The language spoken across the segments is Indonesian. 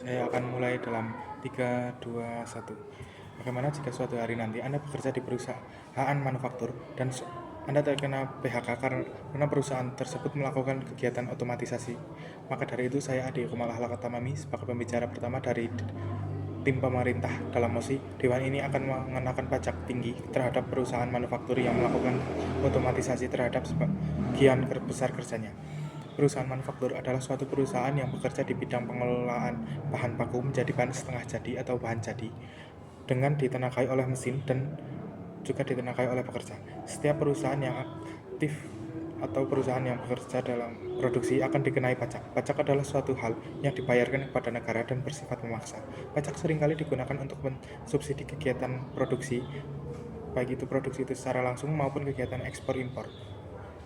Saya akan mulai dalam 3, 2, 1. Bagaimana jika suatu hari nanti Anda bekerja di perusahaan manufaktur dan Anda terkena PHK karena perusahaan tersebut melakukan kegiatan otomatisasi? Maka dari itu saya Adi Kumal Ahlak Tamami sebagai pembicara pertama dari tim pemerintah dalam mosi. Dewan ini akan mengenakan pajak tinggi terhadap perusahaan manufaktur yang melakukan otomatisasi terhadap sebagian besar kerjanya. Perusahaan manufaktur adalah suatu perusahaan yang bekerja di bidang pengelolaan bahan baku menjadi bahan setengah jadi atau bahan jadi dengan ditenagai oleh mesin dan juga ditenagai oleh pekerja. Setiap perusahaan yang aktif atau perusahaan yang bekerja dalam produksi akan dikenai pajak. Pajak adalah suatu hal yang dibayarkan kepada negara dan bersifat memaksa. Pajak seringkali digunakan untuk mensubsidi kegiatan produksi, baik itu produksi itu secara langsung maupun kegiatan ekspor-impor.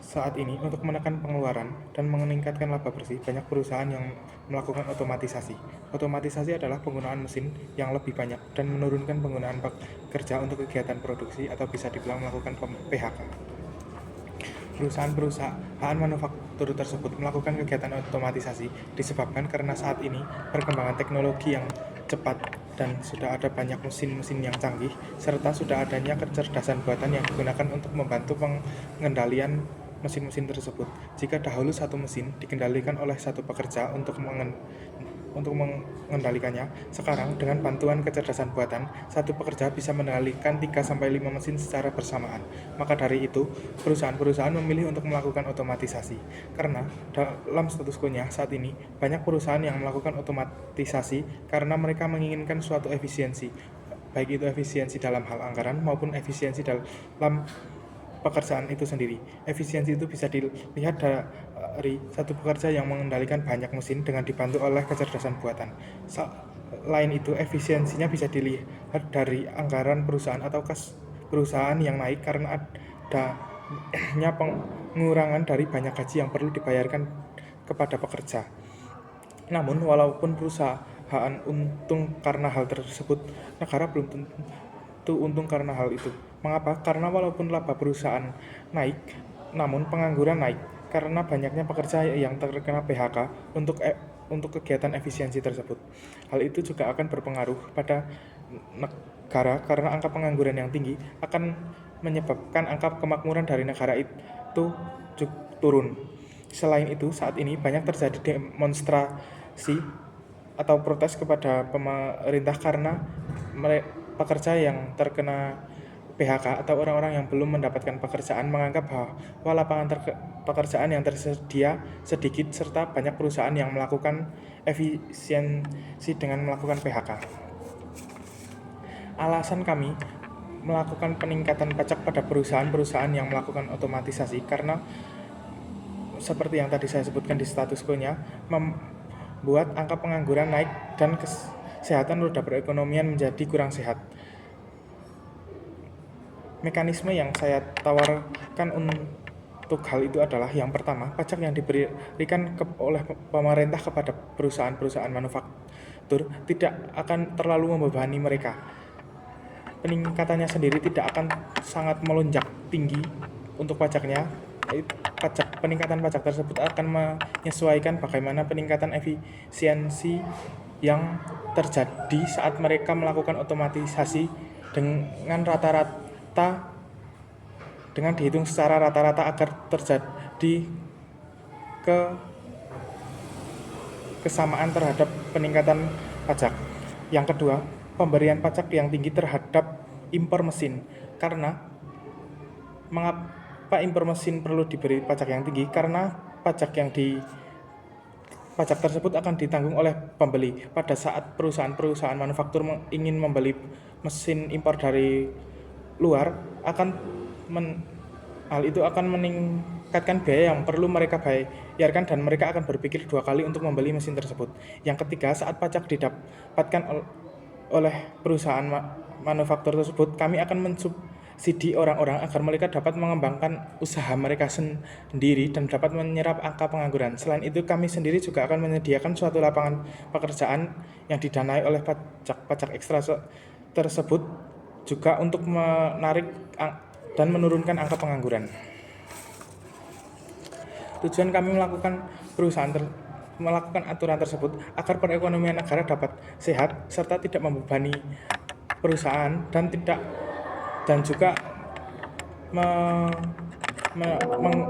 Saat ini, untuk menekan pengeluaran dan meningkatkan laba bersih, banyak perusahaan yang melakukan otomatisasi. Otomatisasi adalah penggunaan mesin yang lebih banyak dan menurunkan penggunaan pekerja untuk kegiatan produksi atau bisa dibilang melakukan PHK. Perusahaan manufaktur tersebut melakukan kegiatan otomatisasi disebabkan karena saat ini perkembangan teknologi yang cepat dan sudah ada banyak mesin-mesin yang canggih serta sudah adanya kecerdasan buatan yang digunakan untuk membantu pengendalian mesin-mesin tersebut. Jika dahulu satu mesin dikendalikan oleh satu pekerja untuk mengendalikannya, sekarang dengan bantuan kecerdasan buatan, satu pekerja bisa mengendalikan 3-5 mesin secara bersamaan. Maka dari itu, perusahaan-perusahaan memilih untuk melakukan otomatisasi. Karena dalam status quo-nya saat ini, banyak perusahaan yang melakukan otomatisasi karena mereka menginginkan suatu efisiensi, baik itu efisiensi dalam hal anggaran maupun efisiensi dalam pekerjaan itu sendiri. Efisiensi itu bisa dilihat dari satu pekerja yang mengendalikan banyak mesin dengan dibantu oleh kecerdasan buatan. Selain itu, efisiensinya bisa dilihat dari anggaran perusahaan atau kas perusahaan yang naik karena adanya pengurangan dari banyak gaji yang perlu dibayarkan kepada pekerja. Namun, walaupun perusahaan untung karena hal tersebut, negara belum tentu untung karena hal itu. Mengapa? Karena walaupun laba perusahaan naik, namun pengangguran naik karena banyaknya pekerja yang terkena PHK untuk kegiatan efisiensi tersebut. Hal itu juga akan berpengaruh pada negara karena angka pengangguran yang tinggi akan menyebabkan angka kemakmuran dari negara itu turun. Selain itu, saat ini banyak terjadi demonstrasi atau protes kepada pemerintah karena pekerja yang terkena PHK atau orang-orang yang belum mendapatkan pekerjaan menganggap bahwa lapangan pekerjaan yang tersedia sedikit serta banyak perusahaan yang melakukan efisiensi dengan melakukan PHK. Alasan kami melakukan peningkatan pajak pada perusahaan-perusahaan yang melakukan otomatisasi karena seperti yang tadi saya sebutkan di status quo-nya, membuat angka pengangguran naik dan kesehatan roda perekonomian menjadi kurang sehat. Mekanisme yang saya tawarkan untuk hal itu adalah yang pertama, pajak yang diberikan oleh pemerintah kepada perusahaan-perusahaan manufaktur tidak akan terlalu membebani mereka. Peningkatannya sendiri tidak akan sangat melonjak tinggi untuk pajaknya. Peningkatan pajak tersebut akan menyesuaikan bagaimana peningkatan efisiensi yang terjadi saat mereka melakukan otomatisasi dengan dihitung secara rata-rata agar terjadi kesamaan terhadap peningkatan pajak. Yang kedua, pemberian pajak yang tinggi terhadap impor mesin. Karena mengapa impor mesin perlu diberi pajak yang tinggi? Karena pajak tersebut akan ditanggung oleh pembeli. Pada saat perusahaan-perusahaan manufaktur ingin membeli mesin impor dari luar, hal itu akan meningkatkan biaya yang perlu mereka bayarkan dan mereka akan berpikir 2 kali untuk membeli mesin tersebut. Yang ketiga, saat pajak didapatkan oleh perusahaan manufaktur tersebut, kami akan mensubsidi orang-orang agar mereka dapat mengembangkan usaha mereka sendiri dan dapat menyerap angka pengangguran. Selain itu, kami sendiri juga akan menyediakan suatu lapangan pekerjaan yang didanai oleh pajak ekstra tersebut juga untuk menarik dan menurunkan angka pengangguran. Tujuan kami melakukan melakukan aturan tersebut agar perekonomian negara dapat sehat serta tidak membebani perusahaan dan juga me, me- meng-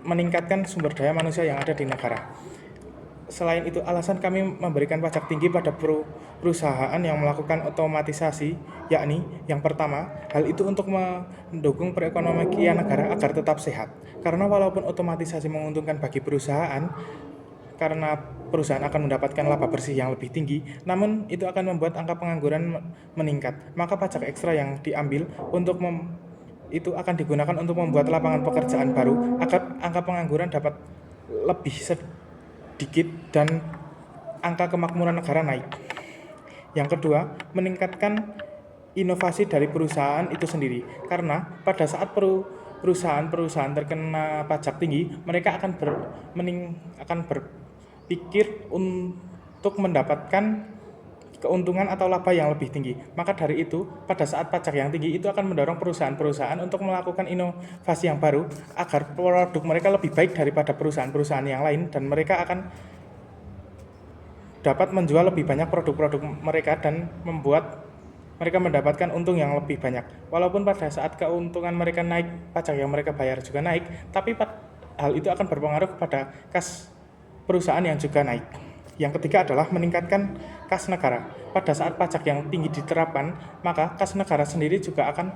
meningkatkan sumber daya manusia yang ada di negara. Selain itu, alasan kami memberikan pajak tinggi pada perusahaan yang melakukan otomatisasi, yakni yang pertama, hal itu untuk mendukung perekonomian negara agar tetap sehat. Karena walaupun otomatisasi menguntungkan bagi perusahaan, karena perusahaan akan mendapatkan laba bersih yang lebih tinggi, namun itu akan membuat angka pengangguran meningkat. Maka pajak ekstra yang diambil itu akan digunakan untuk membuat lapangan pekerjaan baru agar angka pengangguran dapat lebih sedikit dan angka kemakmuran negara naik. Yang kedua, meningkatkan inovasi dari perusahaan itu sendiri. Karena pada saat perusahaan terkena pajak tinggi, mereka akan berpikir untuk mendapatkan keuntungan atau laba yang lebih tinggi. Maka dari itu, pada saat pajak yang tinggi itu akan mendorong perusahaan-perusahaan untuk melakukan inovasi yang baru agar produk mereka lebih baik daripada perusahaan-perusahaan yang lain dan mereka akan dapat menjual lebih banyak produk-produk mereka dan membuat mereka mendapatkan untung yang lebih banyak. Walaupun pada saat keuntungan mereka naik, pajak yang mereka bayar juga naik, tapi hal itu akan berpengaruh kepada kas perusahaan yang juga naik. Yang ketiga adalah meningkatkan kas negara. Pada saat pajak yang tinggi diterapkan, maka kas negara sendiri juga akan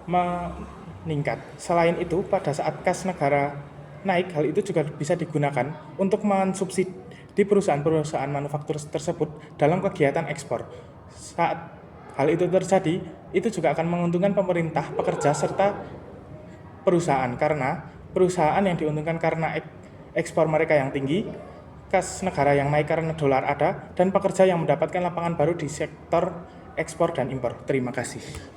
meningkat. Selain itu, pada saat kas negara naik, hal itu juga bisa digunakan untuk mensubsidi perusahaan-perusahaan manufaktur tersebut dalam kegiatan ekspor. Saat hal itu terjadi, itu juga akan menguntungkan pemerintah, pekerja, serta perusahaan karena perusahaan yang diuntungkan karena ekspor mereka yang tinggi, kas negara yang naik karena dolar ada, dan pekerja yang mendapatkan lapangan baru di sektor ekspor dan impor. Terima kasih.